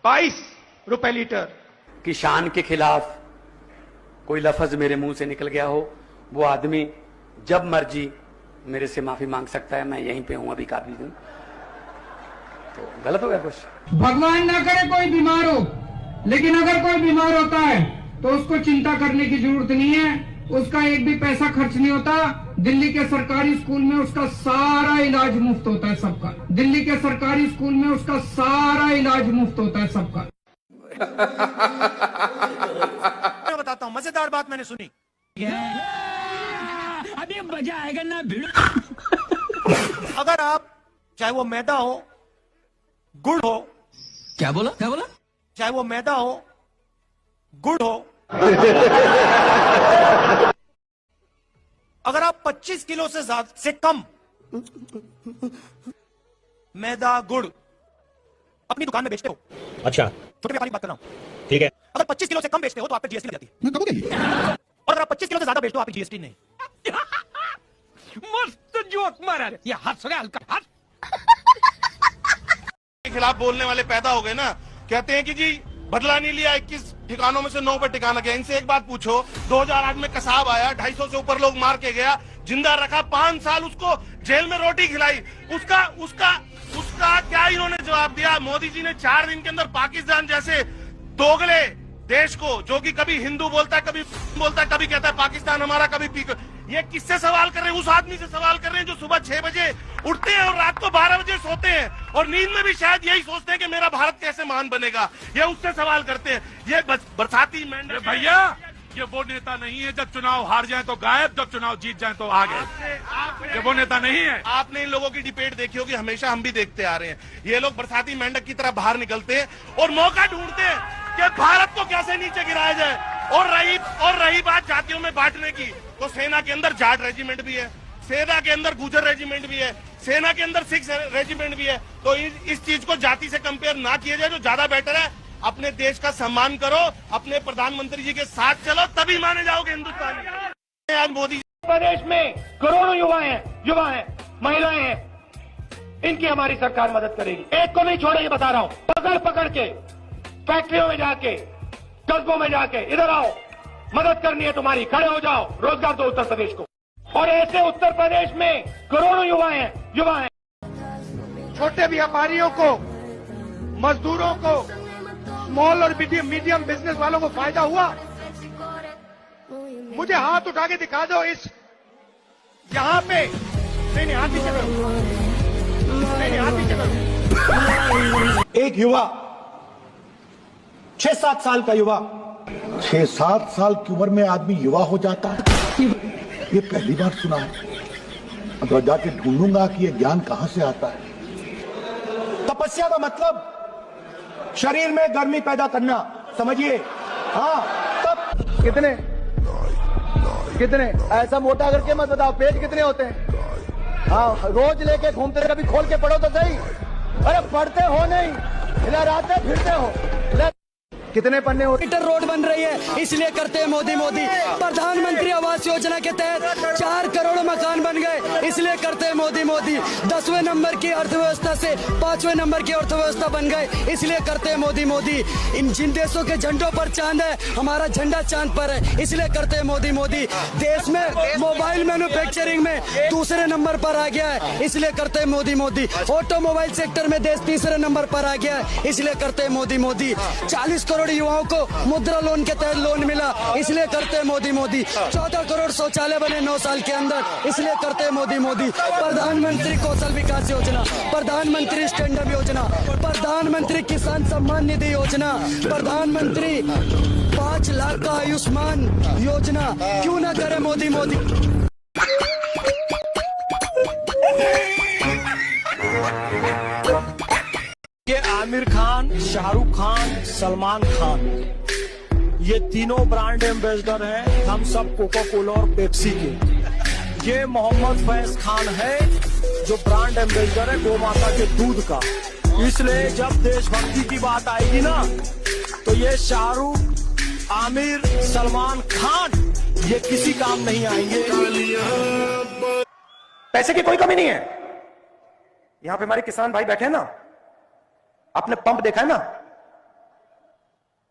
22 रुपए लीटर। किसान के खिलाफ कोई लफ्ज मेरे मुंह से निकल गया हो, वो आदमी जब मर्जी मेरे से माफी मांग सकता है। मैं यहीं पे हूं अभी काफी दिन, तो गलत हो गया कुछ। भगवान ना करे कोई बीमार हो, लेकिन अगर कोई बीमार होता है तो उसको चिंता करने की जरूरत नहीं है। उसका एक भी पैसा खर्च नहीं होता। दिल्ली के सरकारी स्कूल में उसका सारा इलाज मुफ्त होता है सबका। दिल्ली के सरकारी स्कूल में उसका सारा इलाज मुफ्त होता है सबका। मैं बताता हूँ, मजेदार बात मैंने सुनी। अभी मजा आएगा ना भिड़। अगर आप चाहे वो मैदा हो, गुड़ हो, क्या बोला क्या बोला? चाहे वो मैदा हो, गुड़ हो, अगर आप 25 किलो से कम मैदा गुड़ अपनी दुकान में बेचते हो, अच्छा छोटे व्यापारी बात कर रहा हूं, ठीक है, अगर 25 किलो से कम बेचते हो तो आप पे जीएसटी लग जाती है। और अगर आप 25 किलो से ज्यादा बेचते हो आप पे जीएसटी नहीं। मस्त जोक मारा रे, ये हंस रहा हल्का हंस। के खिलाफ बोलने वाले पैदा हो गए ना, कहते हैं कि जी बदला नहीं लिया, 21 ठिकानों में से 9 पे ठिकाना गया। इनसे एक बात पूछो, 2008 में कसाब आया, 250 से ऊपर लोग मार के गया, जिंदा रखा, 5 साल उसको जेल में रोटी खिलाई, उसका उसका उसका क्या इन्होंने जवाब दिया? मोदी जी ने 4 दिन के अंदर पाकिस्तान जैसे दोगले देश को, जो कि कभी हिंदू बोलता है, कभी बोलता है, कभी कहता है पाकिस्तान हमारा, कभी ये किससे सवाल कर रहे हैं? उस आदमी से सवाल कर रहे हैं जो सुबह 6 बजे उठते हैं और रात को 12 बजे सोते हैं, और नींद में भी शायद यही सोचते हैं कि मेरा भारत कैसे महान बनेगा। ये उससे सवाल करते हैं। ये बरसाती मेंढक भैया, ये वो नेता नहीं है जब चुनाव हार जाए तो गायब, जब चुनाव जीत जाए तो आगे। ये वो नेता नहीं है। आपने इन लोगों की डिबेट देखी होगी, हमेशा हम भी देखते आ रहे हैं। ये लोग बरसाती मेंढक की तरह बाहर निकलते हैं और मौका ढूंढते हैं कि भारत को कैसे नीचे गिराया जाए। और रही बात जातियों में बांटने की, तो सेना के अंदर जाट रेजिमेंट भी है, सेना के अंदर गुजर रेजिमेंट भी है, सेना के अंदर सिख रेजिमेंट भी है। तो इस चीज को जाति से कंपेयर ना किया जाए, जो ज्यादा बेटर है। अपने देश का सम्मान करो, अपने प्रधानमंत्री जी के साथ चलो, तभी माने जाओगे हिंदुस्तानी। आज मोदी प्रदेश में करोड़ों युवा हैं, महिलाएं हैं, इनकी हमारी सरकार मदद करेगी। एक को नहीं छोड़ेगी, बता रहा हूं। पकड़ के फैक्ट्रियों में जाके, कस्बों में जाके, इधर आओ, मदद करनी है तुम्हारी, खड़े हो जाओ, रोजगार दो उत्तर प्रदेश को। और ऐसे उत्तर प्रदेश में करोड़ों युवा हैं। छोटे व्यापारियों को, मजदूरों को, स्मॉल और मीडियम बिजनेस वालों को फायदा हुआ? मुझे हाथ उठा के दिखा दो इस यहां पे। नहीं, हाथ पीछे करो, नहीं, हाथ पीछे करो। एक युवा, 6-7 साल का युवा, 6-7 साल की उम्र में आदमी युवा हो जाता है, ये पहली बार सुना है। अगर जाके ढूंढूंगा कि ये ज्ञान कहां से आता है। तपस्या का मतलब शरीर में गर्मी पैदा करना, समझिए। हाँ, तब कितने ऐसा मोटा करके मत बताओ, पेज कितने होते हैं? हाँ, रोज लेके घूमते, कभी खोल के पढ़ो तो सही। अरे पढ़ते हो नहीं, इधर आते फिरते हो। कितने पन्ने होते? रोड बन रही है, इसलिए करते हैं मोदी। प्रधानमंत्री आवास योजना के तहत 4 करोड़ मकान बन गए, इसलिए करते हैं मोदी। 10वें नंबर की अर्थव्यवस्था से 5वें नंबर की अर्थव्यवस्था बन गए, इसलिए करते हैं मोदी। इन जिन देशों के झंडों पर चांद है, हमारा झंडा चांद पर है, इसलिए करते हैं मोदी। देश में मोबाइल मैन्युफैक्चरिंग में दूसरे नंबर पर आ गया है, इसलिए करते हैं मोदी। ऑटोमोबाइल सेक्टर में देश तीसरे नंबर पर आ गया है, इसलिए करते हैं मोदी। 40 करोड़ युवाओं को मुद्रा लोन के तहत लोन मिला, इसलिए करते हैं मोदी। 14 करोड़ शौचालय बने 9 साल के अंदर, इसलिए करते हैं मोदी। प्रधानमंत्री कौशल विकास योजना, प्रधानमंत्री स्टैंड अप योजना, प्रधानमंत्री किसान सम्मान निधि योजना, प्रधानमंत्री 5 लाख का आयुष्मान योजना, क्यों ना करे मोदी। ये आमिर खान, शाहरुख खान, सलमान खान, ये तीनों ब्रांड एम्बेसडर हैं हम सब कोका कोला और पेप्सी के। ये मोहम्मद फैज खान है जो ब्रांड एम्बेसडर है गौ माता के दूध का। इसलिए जब देशभक्ति की बात आएगी ना, तो ये शाहरुख, आमिर, सलमान खान ये किसी काम नहीं आएंगे। पैसे की कोई कमी नहीं है। यहां पे हमारे किसान भाई बैठे हैं ना, आपने पंप देखा है ना,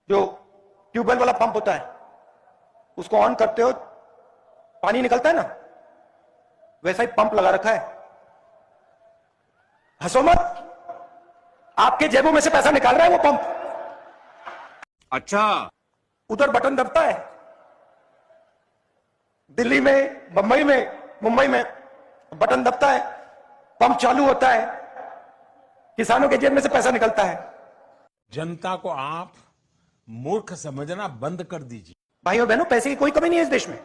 जो ट्यूबवेल वाला पंप होता है, उसको ऑन करते हो, पानी निकलता है ना, वैसा ही पंप लगा रखा है। हंसो मत, आपके जेबों में से पैसा निकाल रहा है वो पंप। अच्छा, उधर बटन दबता है, दिल्ली में, बंबई में, मुंबई में बटन दबता है, पंप चालू होता है, किसानों के जेब में से पैसा निकलता है। जनता को आप मूर्ख समझना बंद कर दीजिए। भाई और बहनों, पैसे की कोई कमी नहीं है इस देश में।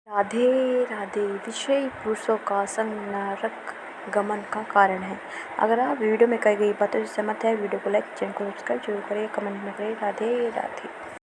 राधे राधे विषय पुरुषों का संग नरक गमन का कारण है। अगर आप वीडियो में कही गई बातों से सहमत है, वीडियो को लाइक, चैनल को सब्सक्राइब जरूर करें, कमेंट में करें। राधे राधे।